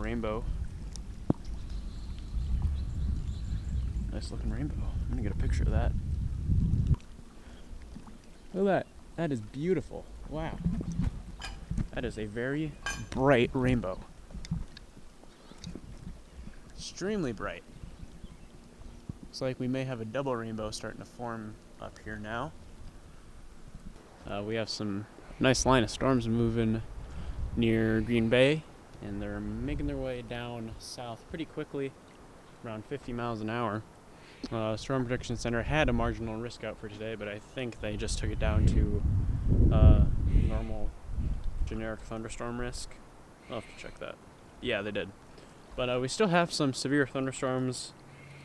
rainbow. Nice looking rainbow. I'm gonna get a picture of that. Look at that. That is beautiful. Wow. That is a very bright rainbow. Extremely bright. Looks like we may have a double rainbow starting to form up here now. We have some nice line of storms moving near Green Bay, and they're making their way down south pretty quickly, around 50 miles an hour. Storm Prediction Center had a marginal risk out for today, but I think they just took it down to normal generic thunderstorm risk. I'll have to check that. Yeah, they did. But we still have some severe thunderstorms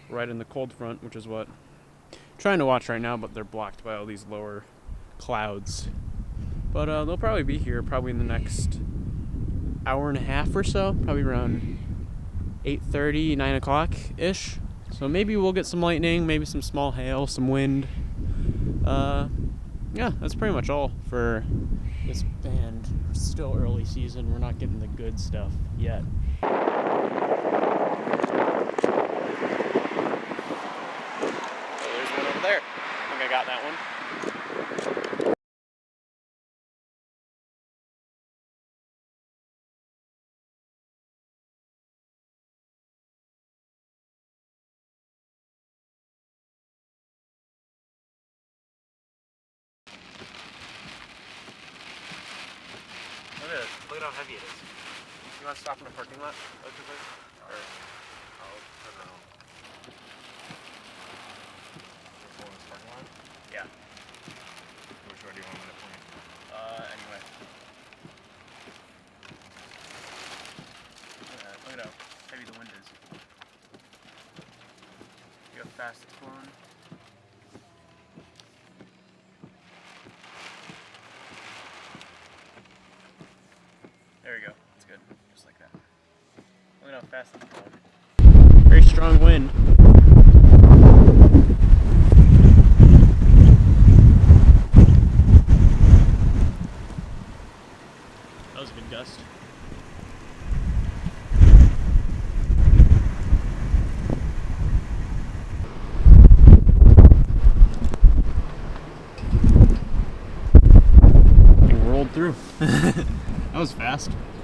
right in the cold front, which is what I'm trying to watch right now, but they're blocked by all these lower clouds. But they'll probably be here probably in the next hour and a half or so, probably around 8:30, 9 o'clock-ish. So maybe we'll get some lightning, maybe some small hail, some wind. Yeah, that's pretty much all for this band. Still early season, we're not getting the good stuff yet. There's one over there. I think I got that one. Look at how heavy it is. You want to stop in the parking lot? Or, I don't know. Parking lot? Yeah. Which way do you want me to point? Anyway. Look at how heavy the wind is. See how fast it's blowing? There we go. It's good. Just like that. Look at how fast it's blowing. Very strong wind. That was a good gust. It rolled through. That was fast.